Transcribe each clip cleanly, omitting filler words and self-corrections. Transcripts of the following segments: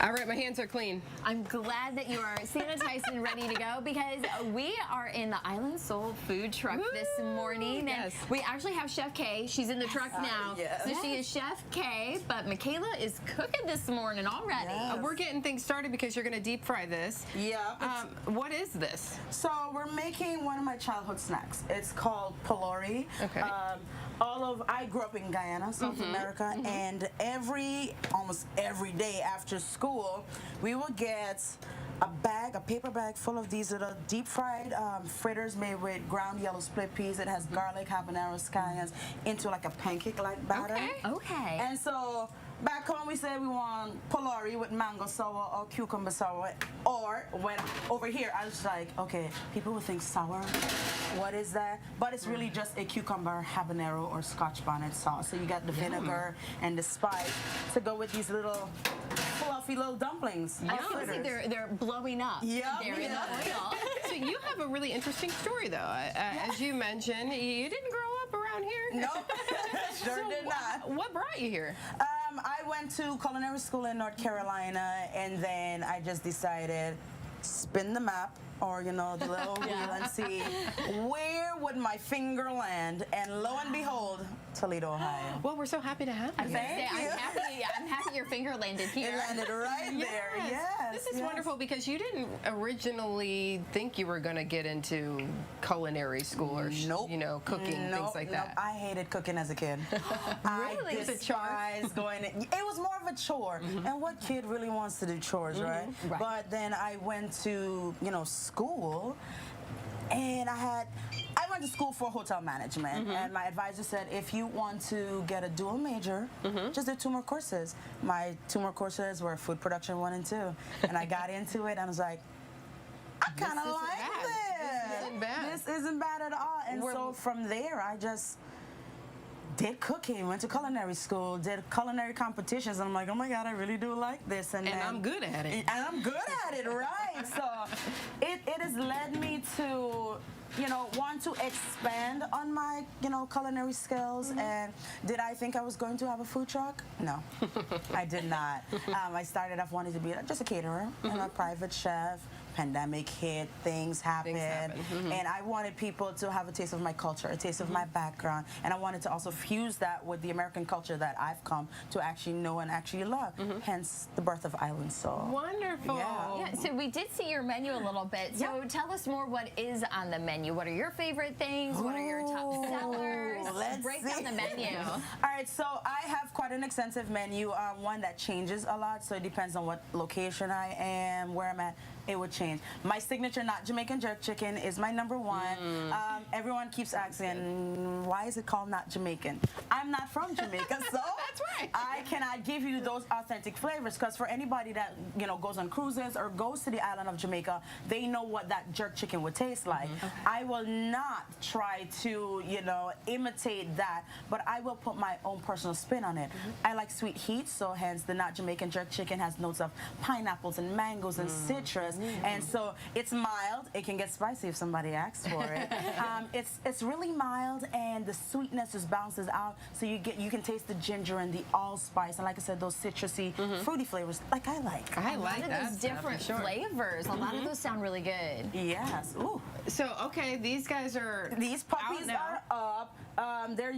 All right, my hands are clean. I'm glad that you are sanitized and ready to go because we are in the Island Soul food truck this morning. Yes. And we actually have Chef Kay. She's in the truck now. Yes. So she is Chef Kay, but Michaela is cooking this morning already. Yes. We're getting things started because you're going to deep fry this. Yeah. What is this? So we're making one of my childhood snacks. It's called pylori. Okay. I grew up in Guyana, South America, and almost every day after school, we would get a paper bag full of these little deep fried fritters made with ground yellow split peas. It has garlic, habanero, scallions into like a pancake-like batter. Okay. And so back home we said we want pylori with mango sour or cucumber sour, or when over here I was like, okay, people would think sour, what is that? But it's really just a cucumber, habanero, or Scotch bonnet sauce. So you got the vinegar and the spice to go with these little fluffy little dumplings. I feel like they're blowing up. Yeah. They're in the oil. So you have a really interesting story, though. As you mentioned, you didn't grow up around here. Nope, sure did not. What brought you here? I went to culinary school in North Carolina, and then I just decided, spin the map, or the little wheel, and see where would my finger land, and lo and behold, Toledo, Ohio. Well, we're so happy to have you. Thank you. I'm happy your finger landed here. It landed right there. Yes. This is wonderful because you didn't originally think you were going to get into culinary school or cooking, things like that. I hated cooking as a kid. Really? I despised going. It was more of a chore. And what kid really wants to do chores, right? But then I went to school, and I went to school for hotel management, and my advisor said, if you want to get a dual major, just do 2 more courses. My 2 more courses were food production 1 and 2, and I got into it, and I was like, I kind of like this. This isn't bad. This isn't bad at all. And so from there, I just did cooking, went to culinary school, did culinary competitions, and I'm like, oh my God, I really do like this. And I'm good at it. And I'm good at it, right? So it has led me to, want to expand on my, culinary skills. And did I think I was going to have a food truck? No, I did not. I started off wanting to be just a caterer and a private chef. Pandemic hit, things happened, and I wanted people to have a taste of my culture, a taste of my background, and I wanted to also fuse that with the American culture that I've come to actually know and actually love, hence the birth of Island Soul. Wonderful. Yeah, so we did see your menu a little bit, so tell us more, what is on the menu? What are your favorite things? What are your top sellers? Let's break down the menu. All right, so I have quite an extensive menu, one that changes a lot, so it depends on what location I am, where I'm at. It would change. My signature not Jamaican jerk chicken is my #1. Everyone keeps asking, why is it called not Jamaican? I'm not from Jamaica, so that's right. I cannot give you those authentic flavors, because for anybody that goes on cruises or goes to the island of Jamaica, they know what that jerk chicken would taste like. I will not try to imitate that, but I will put my own personal spin on it. I like sweet heat, so hence the not Jamaican jerk chicken has notes of pineapples and mangoes and citrus. And so it's mild. It can get spicy if somebody asks for it. It's really mild, and the sweetness just balances out. So you can taste the ginger and the allspice, and like I said, those citrusy, fruity flavors, like I like. I like that. A lot of those different flavors. A lot of those sound really good. Yes. Ooh. So these guys are these puppies are up. They're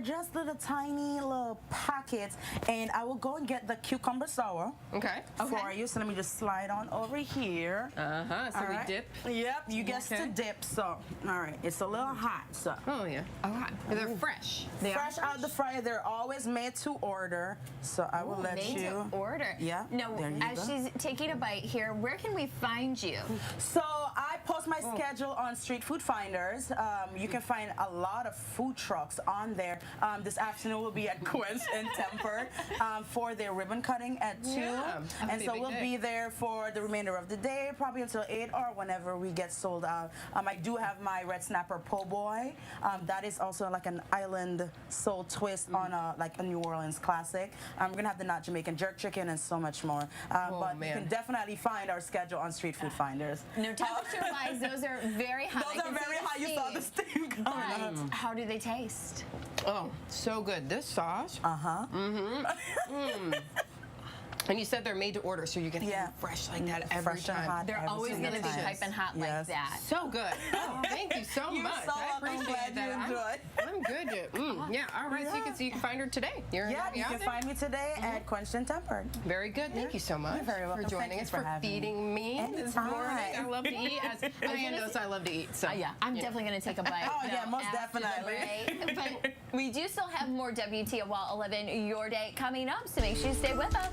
just little tiny little packets, and I will go and get the cucumber sour. For you. So let me just slide on over here. So we dip. Yep, you guess to dip. So, all right, it's a little hot. So. Oh yeah. Okay. They're fresh. Fresh out the fryer. They're always made to order. So I will let you. Made to order. Yeah. No, as she's taking a bite here, where can we find you? So I post my schedule on Street Food Finders. You can find a lot of food trucks on there. This afternoon we'll be at Quenched Tempered for their ribbon cutting at 2. And so we'll be there for the remainder of the day, probably until 8 or whenever we get sold out. I do have my red snapper po' boy. That is also like an island soul twist on like a New Orleans classic. We're gonna have the not Jamaican jerk chicken and so much more. But you can definitely find our schedule on Street Food Finders. No, temperature-wise, those are very high. Those are very high. You saw the steam coming up. How do they taste? Oh, so good. This sauce. And you said they're made to order, so you're gonna get them fresh like that every Fresh and time. hot They're every always single going to be time. piping hot like that. So good. Oh, thank you so You're much. so I welcome. appreciate Glad you that. enjoyed. I'm good. Yeah. All right. So you can find her today. You're Yeah, you can find me today at Quenched and Tempered. Very good. Thank you so much You're very welcome. for joining Thank you us, for for having feeding me this Anytime. morning. I love to eat. As Diane knows, I love to eat. So Yeah, I'm definitely going to take a bite. Oh, yeah, most after the definitely. break. But we do still have more WT at Wall 11 Your Day coming up, so make sure you stay with us.